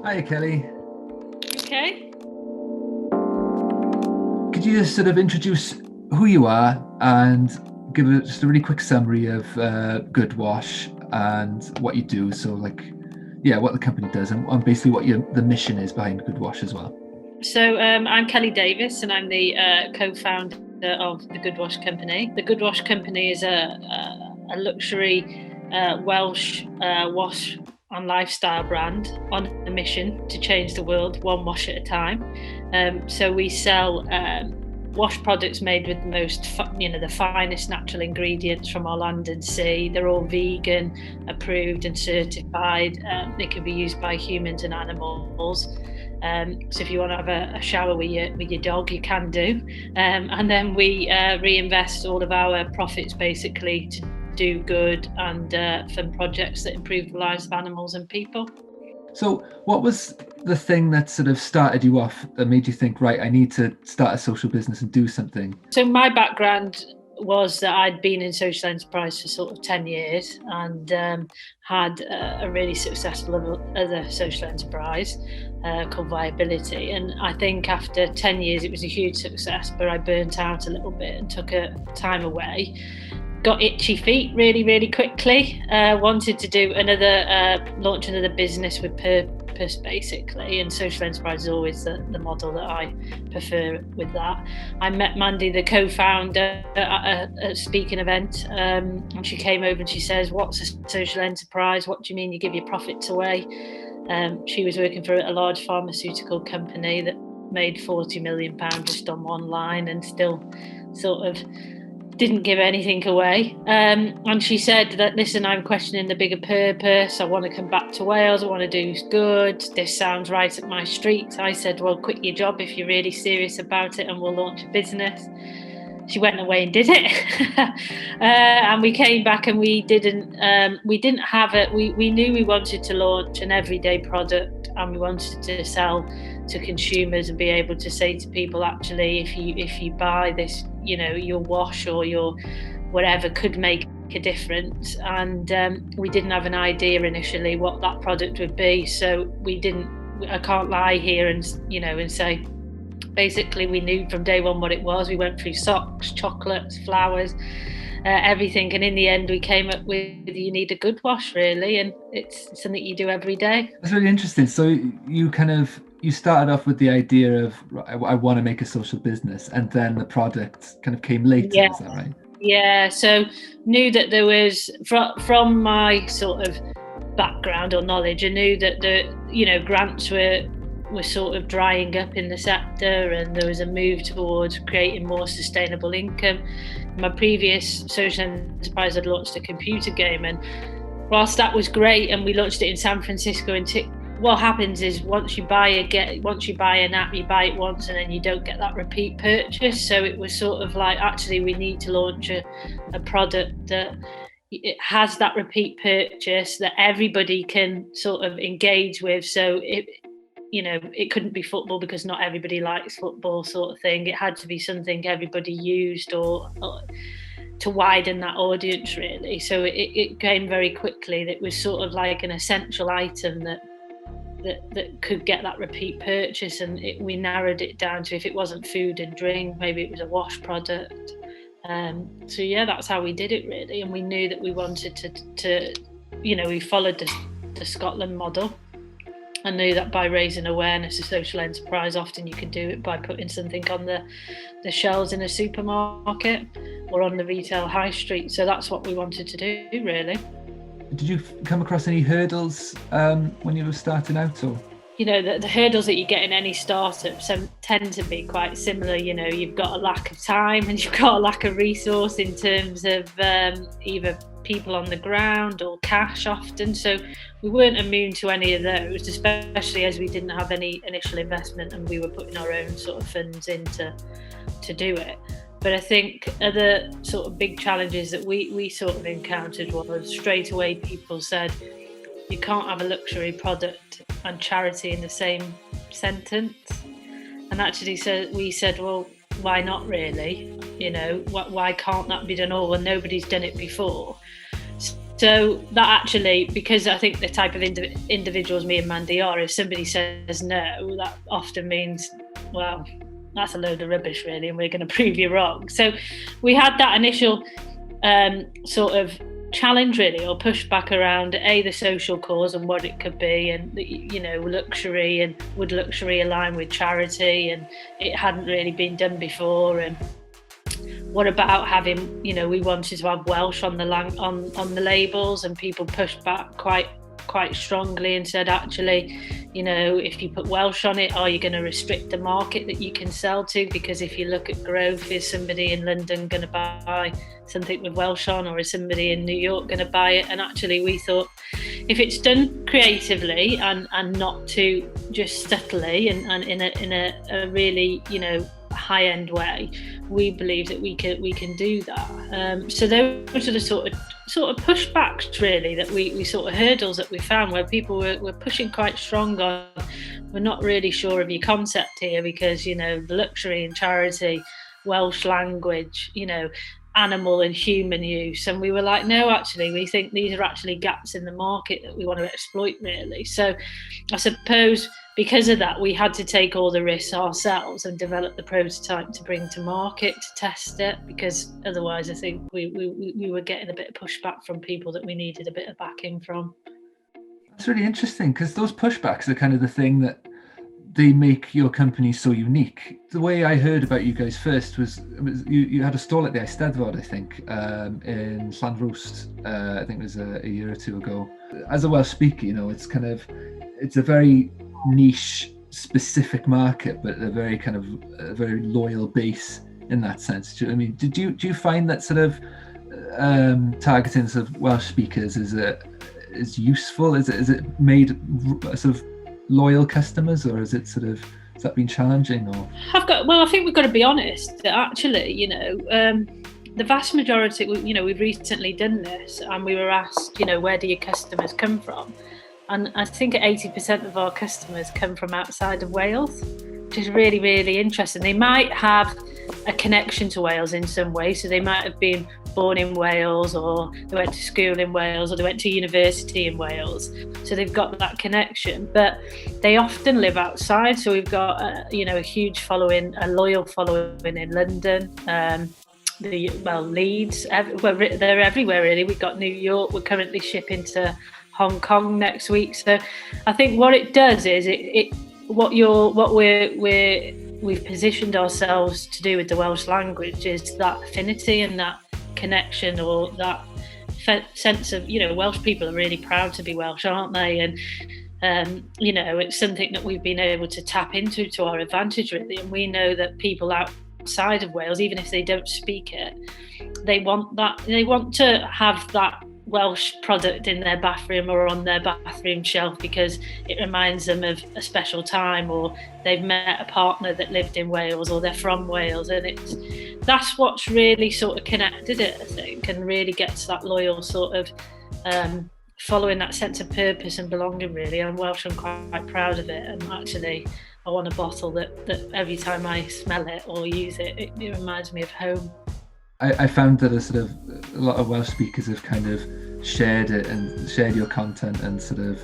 Hi, Kelly. Okay. Could you just sort of introduce who you are and give just a really quick summary of GoodWash and what you do? So, yeah, what the company does and basically what the mission is behind GoodWash as well. I'm Kelly Davies, and I'm the co-founder of the GoodWash Company. The GoodWash Company is a luxury Welsh wash and lifestyle brand on a mission to change the world one wash at a time. So we sell wash products made with the finest natural ingredients from our land and sea. They're all vegan, approved, and certified. They can be used by humans and animals. So if you want to have a shower with your dog, you can do. And then we reinvest all of our profits basically to do good and fund projects that improve the lives of animals and people. So, what was the thing that sort of started you off that made you think, right, I need to start a social business and do something? So my background was that I'd been in social enterprise for sort of 10 years and had a really successful other social enterprise called Viability. And I think after 10 years, it was a huge success, but I burnt out a little bit and took a time away. Got itchy feet really, really quickly. Wanted to do launch another business with purpose, basically. And social enterprise is always the model that I prefer with that. I met Mandy, the co-founder, at a speaking event, and she came over and she says, "What's a social enterprise? What do you mean you give your profits away?" She was working for a large pharmaceutical company that made £40 million just on one line and still sort of didn't give anything away. And she said that, listen, I'm questioning the bigger purpose. I want to come back to Wales. I want to do good. This sounds right up my street. I said, well, quit your job if you're really serious about it and we'll launch a business. She went away and did it. And we came back and we didn't have it. We knew we wanted to launch an everyday product and we wanted to sell to consumers and be able to say to people, actually, if you buy this, your wash or your whatever could make a difference. And we didn't have an idea initially what that product would be. So I can't lie here and say, basically we knew from day one what it was. We went through socks, chocolates, flowers, everything, and in the end we came up with, you need a good wash, really, and it's something you do every day. That's really interesting. So you started off with the idea of, I want to make a social business, and then the product kind of came later. Yeah. Is that right? Yeah, so knew that there was, from my sort of background or knowledge, I knew that grants were sort of drying up in the sector, and there was a move towards creating more sustainable income. My previous social enterprise had launched a computer game, and whilst that was great, and we launched it in San Francisco, and what happens is once you buy an app, you buy it once and then you don't get that repeat purchase. So it was sort of like, actually, we need to launch a product that it has that repeat purchase that everybody can sort of engage with. So it couldn't be football because not everybody likes football, sort of thing. It had to be something everybody used or to widen that audience, really. So it came very quickly that it was sort of like an essential item that could get that repeat purchase, and we narrowed it down to, if it wasn't food and drink, maybe it was a wash product. So yeah, that's how we did it, really. And we knew that we wanted to we followed the Scotland model. I knew that by raising awareness of social enterprise, often you can do it by putting something on the shelves in a supermarket or on the retail high street. So that's what we wanted to do, really. Did you come across any hurdles when you were starting out, or? The hurdles that you get in any startup tend to be quite similar. You've got a lack of time and you've got a lack of resource in terms of either people on the ground or cash often. So we weren't immune to any of those, especially as we didn't have any initial investment and we were putting our own sort of funds in to do it. But I think other sort of big challenges that we sort of encountered was, straight away people said, you can't have a luxury product and charity in the same sentence. And actually, we said, well, why not, really? Why can't that be done all when nobody's done it before? So that actually, because I think the type of individuals me and Mandy are, if somebody says no, that often means, well, that's a load of rubbish really, and we're going to prove you wrong. So we had that initial sort of challenge really, or pushback around the social cause and what it could be, and luxury, and would luxury align with charity, and it hadn't really been done before, and what about having, we wanted to have Welsh on the labels, and people pushed back quite strongly and said, actually, if you put Welsh on it, are you going to restrict the market that you can sell to? Because if you look at growth, is somebody in London going to buy something with Welsh on, or is somebody in New York going to buy it? And actually we thought, if it's done creatively and not too just subtly and in a really, high-end way, we believe that we can do that. So those are the sort of pushbacks really that we sort of hurdles that we found, where people were pushing quite strong on, we're not really sure of your concept here, because the luxury and charity, Welsh language, animal and human use, and we were like, no, actually we think these are actually gaps in the market that we want to exploit really. So I suppose because of that, we had to take all the risks ourselves and develop the prototype to bring to market, to test it, because otherwise I think we were getting a bit of pushback from people that we needed a bit of backing from. That's really interesting, because those pushbacks are kind of the thing that they make your company so unique. The way I heard about you guys first was you had a stall at the Eisteddfod, I think, in Llanrwst, I think it was a year or two ago. As a Welsh speaker, it's a very niche, specific market, but a very very loyal base in that sense. Do you find that sort of targeting sort of Welsh speakers is useful? Is it made sort of loyal customers, or has that been challenging? Or I think we've got to be honest that actually, the vast majority, we've recently done this, and we were asked, where do your customers come from? And I think 80% of our customers come from outside of Wales, which is really, really interesting. They might have a connection to Wales in some way. So they might have been born in Wales, or they went to school in Wales, or they went to university in Wales. So they've got that connection, but they often live outside. So we've got, a huge following, a loyal following in London, Leeds, they're everywhere really. We've got New York, we're currently shipping to Hong Kong next week. So I think what it does is we've positioned ourselves to do with the Welsh language is that affinity and that connection, or that sense of, Welsh people are really proud to be Welsh, aren't they? And it's something that we've been able to tap into to our advantage really. And we know that people outside of Wales, even if they don't speak it, they want to have that Welsh product in their bathroom or on their bathroom shelf, because it reminds them of a special time, or they've met a partner that lived in Wales, or they're from Wales, and that's what's really sort of connected it, I think, and really gets that loyal sort of following that sense of purpose and belonging really. I'm Welsh, I'm quite proud of it, and actually I want a bottle that every time I smell it or use it, it reminds me of home. I found that a lot of Welsh speakers have kind of shared it and shared your content and sort of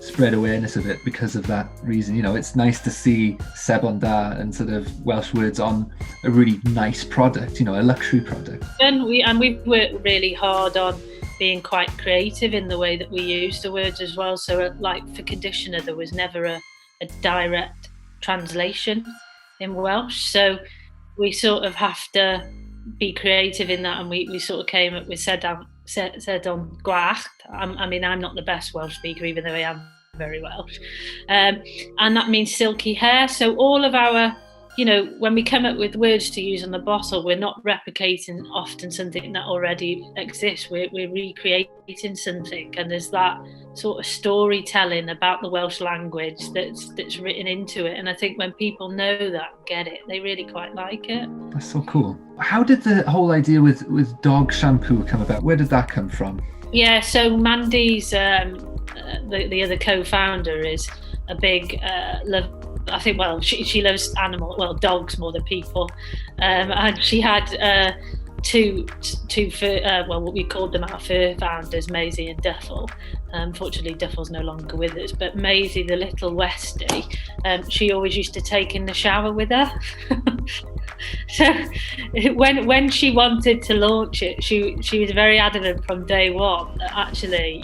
spread awareness of it because of that reason. It's nice to see Sebon Da and sort of Welsh words on a really nice product, a luxury product. And we've worked really hard on being quite creative in the way that we use the words as well. So like for conditioner, there was never a direct translation in Welsh. So we sort of have to be creative in that, and we sort of came up with said on gwallt. I'm not the best Welsh speaker, even though I am very Welsh, and that means silky hair. So all of our, when we come up with words to use on the bottle, we're not replicating often something that already exists. We're recreating something, and there's that sort of storytelling about the Welsh language that's written into it. And I think when people know that, get it, they really quite like it. That's so cool. How did the whole idea with dog shampoo come about? Where did that come from? Yeah, so Mandy's the other co-founder is a big love. I think, she loves dogs more than people, and she had what we called them our fur founders, Maisie and Duffel. Unfortunately, Duffel's no longer with us, but Maisie, the little Westie, she always used to take in the shower with her. So when she wanted to launch it, she was very adamant from day one that actually,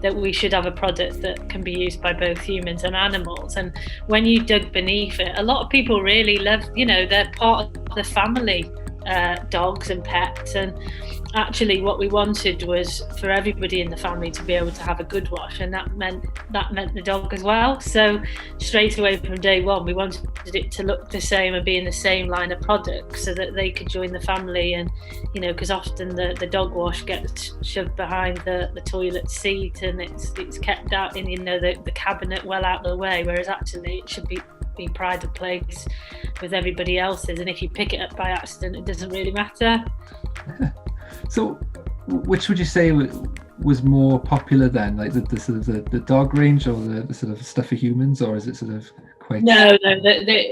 that we should have a product that can be used by both humans and animals. And when you dug beneath it, a lot of people really love, they're part of the family, dogs and pets. And actually what we wanted was for everybody in the family to be able to have a good wash, and that meant the dog as well. So straight away from day one, we wanted it to look the same and be in the same line of products so that they could join the family. And because often the dog wash gets shoved behind the toilet seat, and it's kept out in the cabinet well out of the way, whereas actually it should be pride of place with everybody else's, and if you pick it up by accident, it doesn't really matter. So which would you say was more popular then, like the sort of the dog range, or the sort of stuff for humans, or is it sort of quite... No,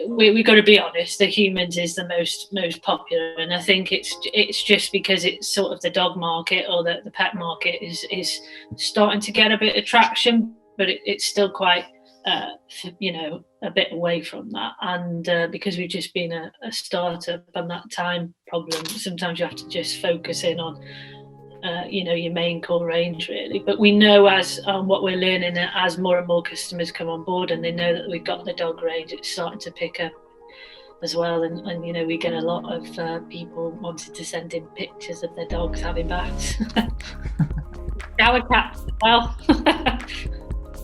we've got to be honest, the humans is the most popular, and I think it's just because it's sort of the dog market or the pet market is starting to get a bit of traction, but it's still quite a bit away from that. And because we've just been a startup and that time problem, sometimes you have to just focus in on your main core range really. But we know as what we're learning, as more and more customers come on board and they know that we've got the dog range, it's starting to pick up as well. And we get a lot of people wanting to send in pictures of their dogs having baths. Our cats as well.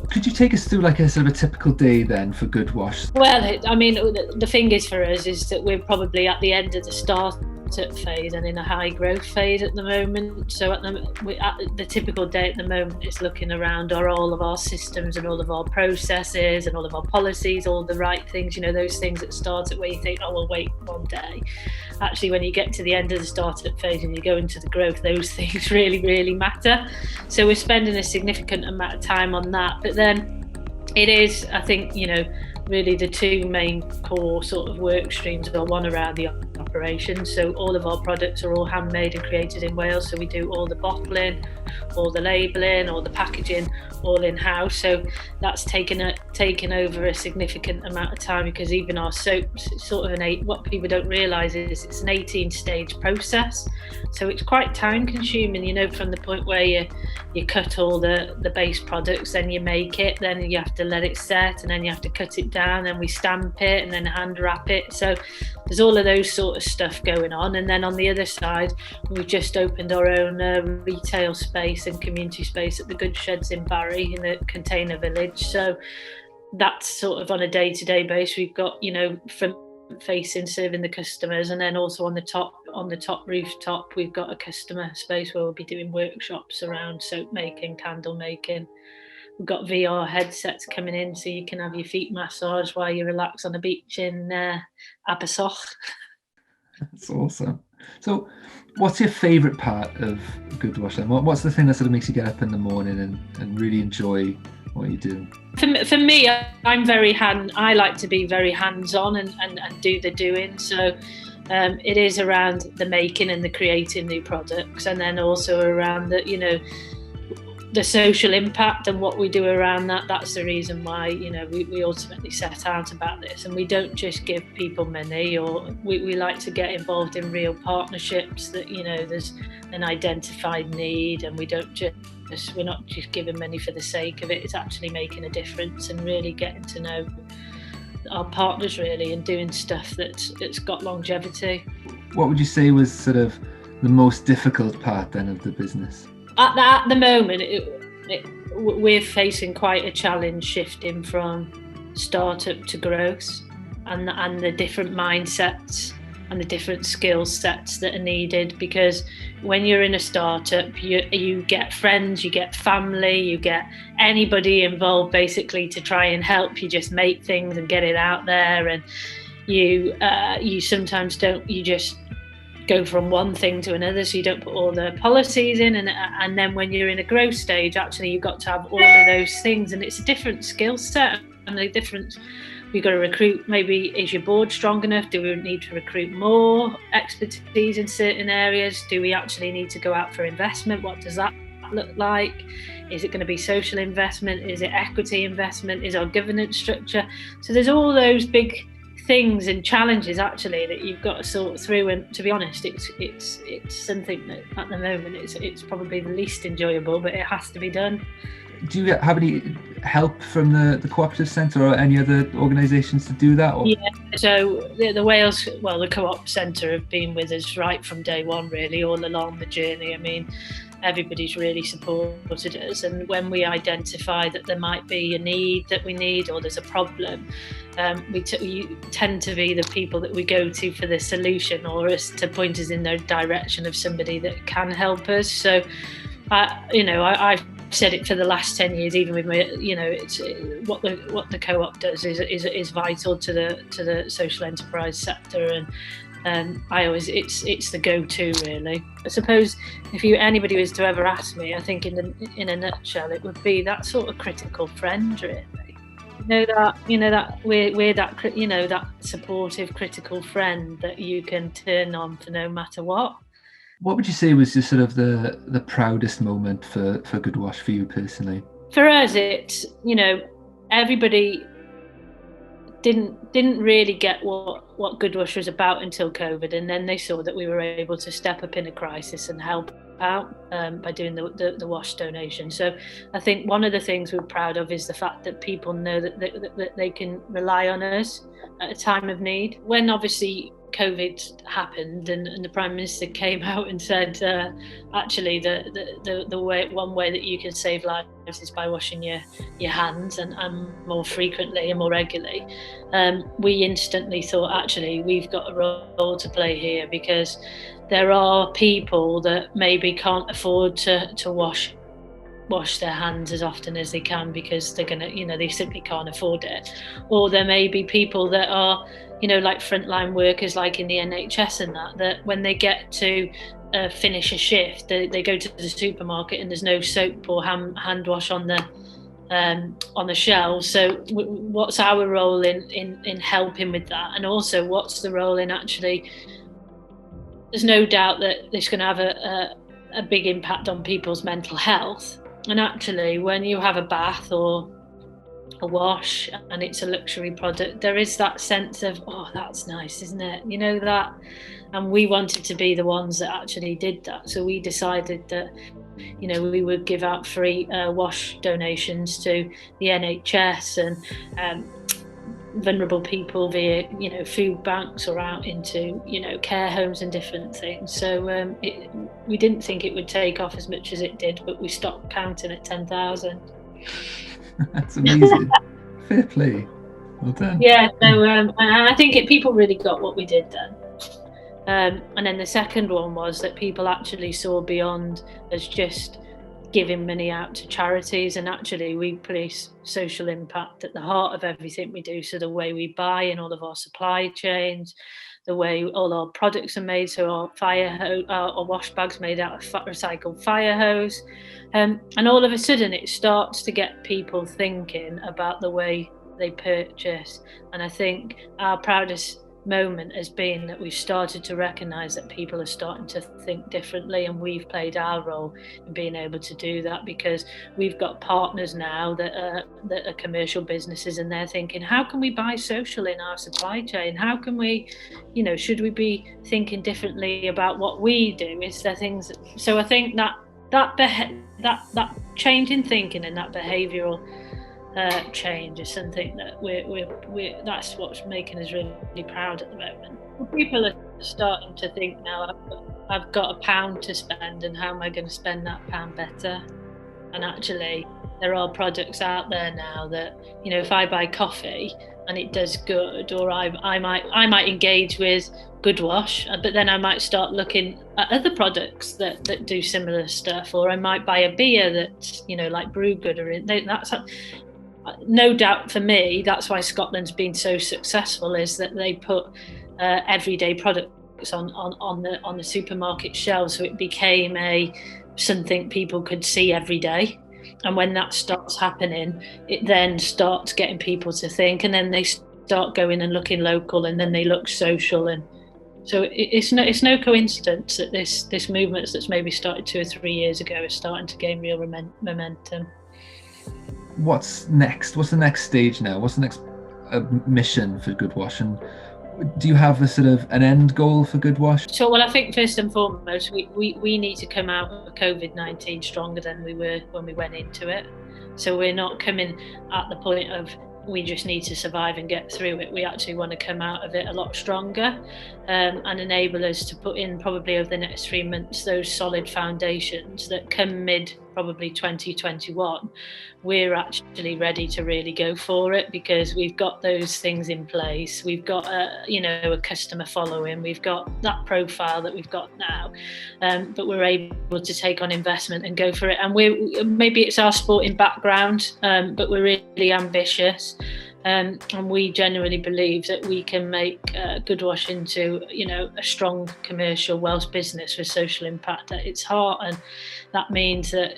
Could you take us through like a sort of a typical day then for GoodWash? Well, the thing is for us is that we're probably at the end of the startup phase and in a high growth phase at the moment. So at the typical day at the moment is looking around all of our systems and all of our processes and all of our policies, all the right things, those things that start at where you think, oh, we'll wait one day. Actually, when you get to the end of the startup phase and you go into the growth, those things really, really matter. So we're spending a significant amount of time on that. But then it is, I think, really the two main core sort of work streams are one around the operation. So all of our products are all handmade and created in Wales. So we do all the bottling, all the labelling, all the packaging, all in-house. So that's taken over a significant amount of time, because even our soaps, it's sort of what people don't realise is it's an 18-stage process. So it's quite time consuming, from the point where you cut all the base products, then you make it, then you have to let it set, and then you have to cut it down, then we stamp it and then hand wrap it. So there's all of those sort of stuff going on. And then on the other side, we've just opened our own retail space and community space at the Good Sheds in Barry in the container village. So that's sort of on a day-to-day basis. We've got front facing, serving the customers, and then also on the top rooftop we've got a customer space where we'll be doing workshops around soap making, candle making. We've got VR headsets coming in so you can have your feet massaged while you relax on a beach in Abersoch. That's awesome. So what's your favourite part of GoodWash then? What's the thing that sort of makes you get up in the morning and really enjoy what you do? For me, I like to be very hands-on and do the doing. So it is around the making and the creating new products, and then also around the social impact and what we do around that. That's the reason why we ultimately set out about this. And we don't just give people money, or we like to get involved in real partnerships that there's an identified need, and we're not just giving money for the sake of it. It's actually making a difference and really getting to know our partners really, and doing stuff that's got longevity. What would you say was sort of the most difficult part then of the business? At the moment, we're facing quite a challenge shifting from startup to growth, and the different mindsets and the different skill sets that are needed. Because when you're in a startup, you get friends, you get family, you get anybody involved basically to try and help you just make things and get it out there. And you sometimes don't, you just go from one thing to another, so you don't put all the policies in, and then when you're in a growth stage, actually you've got to have all of those things, and it's a different skill set and a different we've got to recruit. Maybe is your board strong enough? Do we need to recruit more expertise in certain areas? Do we actually need to go out for investment? What does that look like? Is it going to be social investment? Is it equity investment? Is our governance structure? So there's all those big things and challenges actually that you've got to sort through. And to be honest, it's something that at the moment it's probably the least enjoyable, but it has to be done. Do you have any help from the cooperative centre or any other organisations to do that? Or? Yeah, so the Wales, the Co-op Centre have been with us right from day one, really, all along the journey. I mean, everybody's really supported us, and when we identify that there might be a need that we need or there's a problem, we tend to be the people that we go to for the solution, or us to point us in the direction of somebody that can help us. So, I've said it for the last 10 years, even with my, it's what the co-op does is vital to the social enterprise sector, and I always it's the go-to, really. I suppose if anybody was to ever ask me, I think in a nutshell it would be that sort of critical friend, really. That we're that that supportive critical friend that you can turn on for no matter what. What would you say was just sort of the proudest moment for GoodWash for you personally? For us, it's everybody didn't really get what GoodWash was about until COVID, and then they saw that we were able to step up in a crisis and help out by doing the wash donation. So I think one of the things we're proud of is the fact that people know that they can rely on us at a time of need. When obviously COVID happened and the Prime Minister came out and said actually one way that you can save lives is by washing your hands and more frequently and more regularly, we instantly thought actually we've got a role to play here, because there are people that maybe can't afford to wash their hands as often as they can because they're gonna they simply can't afford it. Or there may be people that are like frontline workers, like in the NHS and that when they get to finish a shift, they go to the supermarket and there's no soap or hand wash on the shelves. So what's our role in helping with that? And also what's the role in actually, there's no doubt that it's going to have a big impact on people's mental health. And actually when you have a bath or a wash and it's a luxury product, there is that sense of, oh, that's nice, isn't it? That. And we wanted to be the ones that actually did that. So we decided that we would give out free wash donations to the NHS and vulnerable people via food banks or out into care homes and different things. So we didn't think it would take off as much as it did, but we stopped counting at 10,000. That's amazing. Fair play. Well done. Yeah, so I think people really got what we did then. And then the second one was that people actually saw beyond as just giving money out to charities, and actually we place social impact at the heart of everything we do. So the way we buy in all of our supply chains, the way all our products are made, so our fire hose, our wash bags made out of recycled fire hose, and all of a sudden it starts to get people thinking about the way they purchase. And I think our proudest moment has been that we've started to recognise that people are starting to think differently, and we've played our role in being able to do that, because we've got partners now that are commercial businesses, and they're thinking, how can we buy social in our supply chain? How can we, should we be thinking differently about what we do? Is there things? So I think that change in thinking and that behavioural change is something that we're that's what's making us really proud at the moment. People are starting to think now, I've got £1 to spend, and how am I going to spend that £1 better? And actually there are products out there now that if I buy coffee and it does good, or I might engage with GoodWash, but then I might start looking at other products that do similar stuff, or I might buy a beer that's like Brew Good, or that's no doubt for me, that's why Scotland's been so successful, is that they put everyday products on the supermarket shelves, so it became something people could see every day. And when that starts happening, it then starts getting people to think, and then they start going and looking local, and then they look social. And so it's no coincidence that this movement that's maybe started 2 or 3 years ago is starting to gain real momentum. What's next? What's the next stage now? What's the next mission for GoodWash? And do you have a sort of an end goal for GoodWash? So, well, I think first and foremost, we need to come out of COVID-19 stronger than we were when we went into it. So we're not coming at the point of we just need to survive and get through it. We actually want to come out of it a lot stronger, and enable us to put in probably over the next 3 months those solid foundations that come mid probably 2021, we're actually ready to really go for it, because we've got those things in place. We've got a customer following, we've got that profile that we've got now, but we're able to take on investment and go for it. And maybe it's our sporting background, but we're really ambitious. And we genuinely believe that we can make GoodWash into, a strong commercial Welsh business with social impact at its heart. And that means that,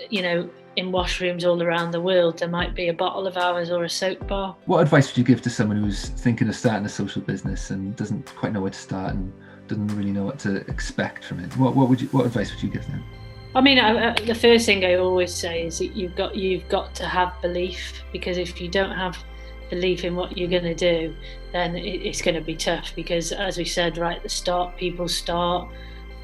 in washrooms all around the world, there might be a bottle of ours or a soap bar. What advice would you give to someone who's thinking of starting a social business and doesn't quite know where to start and doesn't really know what to expect from it? What advice would you give them? I mean, the first thing I always say is that you've got to have belief, because if you don't have belief in what you're going to do, then it's going to be tough. Because as we said right at the start, people start,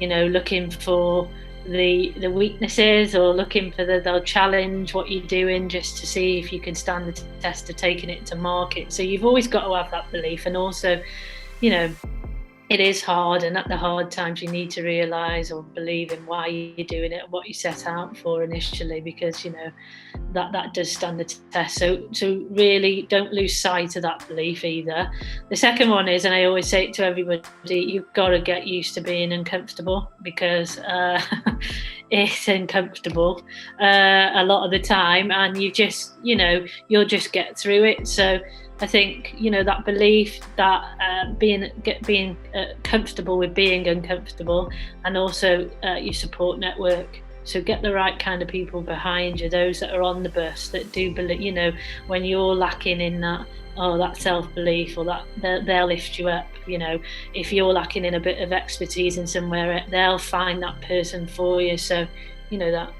looking for the weaknesses, or looking for they'll challenge what you're doing just to see if you can stand the test of taking it to market. So you've always got to have that belief. And also, it is hard, and at the hard times you need to realise or believe in why you're doing it and what you set out for initially, because that does stand the test. So really don't lose sight of that belief either. The second one is, and I always say it to everybody, you've got to get used to being uncomfortable, because it's uncomfortable a lot of the time, and you'll just get through it. So I think, that belief, that being comfortable with being uncomfortable, and also your support network. So get the right kind of people behind you, those that are on the bus, that do believe, when you're lacking in that self-belief, or that they'll lift you up. If you're lacking in a bit of expertise in somewhere, they'll find that person for you. So, that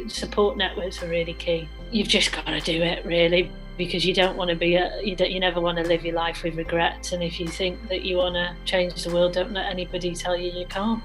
support networks are really key. You've just got to do it, really, because you don't want to be you never want to live your life with regrets. And if you think that you want to change the world, don't let anybody tell you you can't.